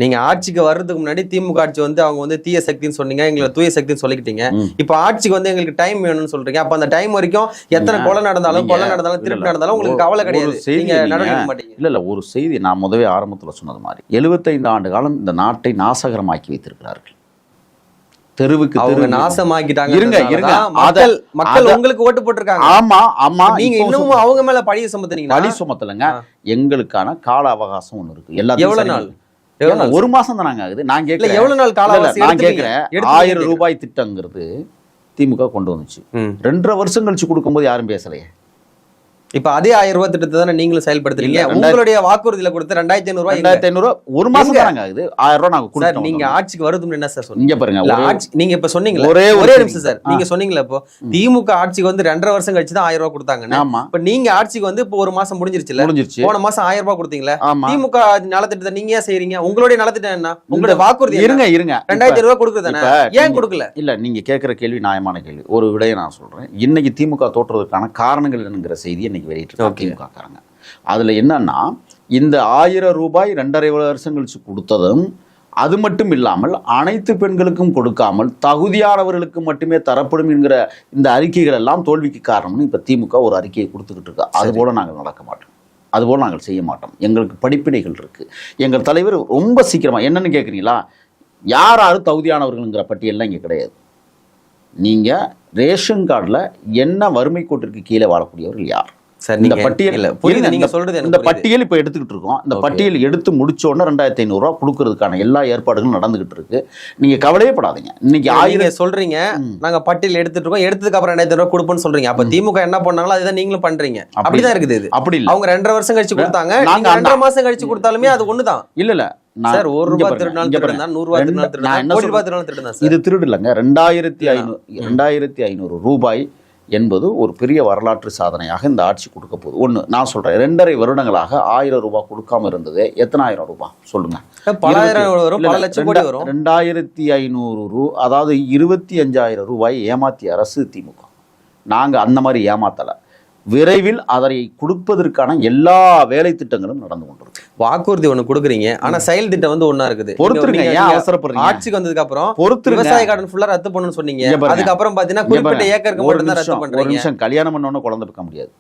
நீங்க ஆட்சிக்கு வர்றதுக்கு முன்னாடி திமுக ஆட்சி வந்து அவங்க வந்து தீய சக்தின்னு சொன்னீங்க, எங்களை தூய சக்தின்னு சொல்லிக்கிட்டீங்க. இப்ப ஆட்சிக்கு வந்து எங்களுக்கு டைம் வேணும்னு சொல்றீங்க. அப்ப அந்த டைம் வரைக்கும் எத்தனை கொலை நடந்தாலும் திருட்டு நடந்தாலும் உங்களுக்கு கவலை கிடையாது. நீங்க நடவடிக்கை மாட்டீங்க. இல்ல ஒரு செய்தி நான் முதவே ஆரம்பத்துல சொன்னது மாதிரி 75 ஆண்டு காலம் இந்த நாட்டை நாசகரமாக்கி வைத்திருக்கிறார்கள். தெருவுக்கு அவங்க நாசமாக்கிட்டாங்க. இருங்க மக்கள் உங்களுக்கு ஓட்டு போட்டிருக்காங்க. ஆமா ஆமா, நீங்க இன்னும் அவங்க மேல பழிய சுமத்துறீங்க. பழி சுமத்தலங்க. எங்களுக்கான கால அவகாசம் ஒண்ணு இருக்கு. எவ்வளவு நாள்? ஒரு மாசம் தான் ஆகுது. நான் கேட்கிறேன் எவ்வளவு நாள் கால அவகாசம்? நான் கேட்கிறேன் 1000 ரூபாய் திட்டங்கிறது திமுக கொண்டு வந்துச்சு. 2.5 வருஷம் கழிச்சு கொடுக்கும்போது யாரும் பேசலையே. இப்ப அதே 1000 ரூபாய் திட்டத்தை தானே நீங்களும் செயல்படுத்துறீங்க. உங்களுடைய வாக்குறுதியில கொடுத்து 2500 ரூபாய் 2500 ஒரு மாசம் தாங்க ஆகுது. 1000 ரூபாய் நாங்க கொடுத்தோம். நீங்க ஆட்சிக்கு வருதுன்னு என்ன சார் சொன்னீங்க? இங்க பாருங்க, நீங்க இப்ப சொன்னீங்களா, ஒரே நிமிஷம் சார், நீங்க சொன்னீங்களா இப்போ திமுக ஆட்சிக்கு வந்து 2.5 வருஷம் கழிச்சு தான் 1000 ரூபாய் கொடுத்தாங்க. ஆமா, இப்ப நீங்க ஆட்சிக்கு வந்து இப்போ ஒரு மாசம் முடிஞ்சிருச்சுல, போன மாசம் 1000 ரூபாய் கொடுத்தீங்களா? திமுக நலத்திட்டத்தை நீங்க ஏன் செய்றீங்க? உங்களுடைய நலத்திட்டம் என்ன? உங்களுடைய வாக்குறுதி இருங்க 2000 ரூபாய் கொடுக்குறதானே, ஏன் கொடுக்கல? இல்ல நீங்க கேட்கிற கேள்வி நியாயமான கேள்வி. ஒரு விடையை நான் சொல்றேன். இன்னைக்கு திமுக தோற்றுவதற்கான காரணங்கள் என்னங்கிற செய்தி இன்னைக்கு வெளியிட்டு காக்காங்க. அதுல என்னன்னா, இந்த 1000 ரூபாய் 2.5 வருஷம் கழிச்சு கொடுத்ததும், அது மட்டும் இல்லாமல் அனைத்து பெண்களுக்கும் கொடுக்காமல் தகுதியானவர்களுக்கு மட்டுமே தரப்படும் என்கிற இந்த அறிக்கைகள் எல்லாம் தோல்விக்கு காரணம்னு இப்ப திமுக ஒரு அறிக்கையை கொடுத்துக்கிட்டு இருக்கு. அது போல நாங்கள் நடக்க மாட்டோம், அதுபோல் நாங்கள் செய்ய மாட்டோம். எங்களுக்கு படிப்பினைகள் இருக்கு. எங்கள் தலைவர் ரொம்ப சீக்கிரமா என்னன்னு கேட்குறீங்களா, யாரும் தகுதியானவர்கள்ங்கிற பட்டியல்லாம் இங்கே கிடையாது. நீங்க ரேஷன் கார்டில் என்ன வறுமை கோட்டிற்கு கீழே வாழக்கூடியவர்கள் யார்? இந்த பட்டியல் நீங்க சொல்றது இந்த பட்டியல் இப்ப எடுத்துக்கிட்டு இருக்கோம். இந்த பட்டியல் எடுத்து முடிச்ச உடனே 2500 ரூபாய் கொடுக்கறதுக்கான எல்லா ஏற்பாடுகளும் நடந்துகிட்டு இருக்கு. நீங்க கவலையே படாதீங்க. இன்னைக்கு 1000 சொல்றீங்க, நாங்க பட்டியல் எடுத்துட்டு இருக்கோம், எடுத்ததுக்கு அப்புறம் 2000 ரூபாய் கொடுப்போம்னு சொல்றீங்க. அப்ப திமுக என்ன பண்ணாங்களோ அதுதான் நீங்களும் பண்றீங்க. அப்படிதான் இருக்குது. இது அப்படி இல்ல. அவங்க 2.5 வருஷம் கழிச்சு கொடுத்தாங்க, நாங்க 2.5 மாசம் கழிச்சு கொடுத்தாலுமே அது ஒண்ணுதான். இல்ல சார், 1 ரூபாய் திருடினாலும் திருடுனா, 100 ரூபாய் திருடினாலும் திருடுனா, 1 ரூபாய் திருடினாலும் திருடுனா சார். இது திருடு இல்லங்க. 2500 ரூபாய் என்பது ஒரு பெரிய வரலாற்று சாதனையாக இந்த ஆட்சி கொடுக்க போகுது. ஒன்று நான் சொல்றேன், 2.5 வருடங்களாக 1000 ரூபாய் கொடுக்காம இருந்தது. எத்தனை ஆயிரம் ரூபாய் சொல்லுங்க? பல லட்சம் கோடி வரும். 2500 அதாவது 25,000 ரூபாய் ஏமாத்திய அரசு திமுக. நாங்க அந்த மாதிரி ஏமாத்தல. விரைவில் அதை கொடுப்பதற்கான எல்லா வேலை திட்டங்களும் நடந்து கொண்டிருக்கு. வாக்குறுதி ஒண்ணு கொடுக்குறீங்க, ஆனா செயல் திட்டம் வந்து ஒண்ணா இருக்குது. பொறுத்துருங்க, ஏன் அவசரப்படுறீங்க? ஆட்சிக்கு வந்ததுக்கு அப்புறம் விவசாய கடன் ஃபுல்லா ரத்து பண்ணணும்னு சொன்னீங்க. அதுக்கப்புறம் பாத்தீங்கன்னா குறிப்பிட்ட ஏக்கருக்கு மட்டும் தான் ரத்து பண்றீங்க. ஒரு நிமிஷம், கல்யாணம் பண்ண உடனே குழந்தை வைக்க முடியாது.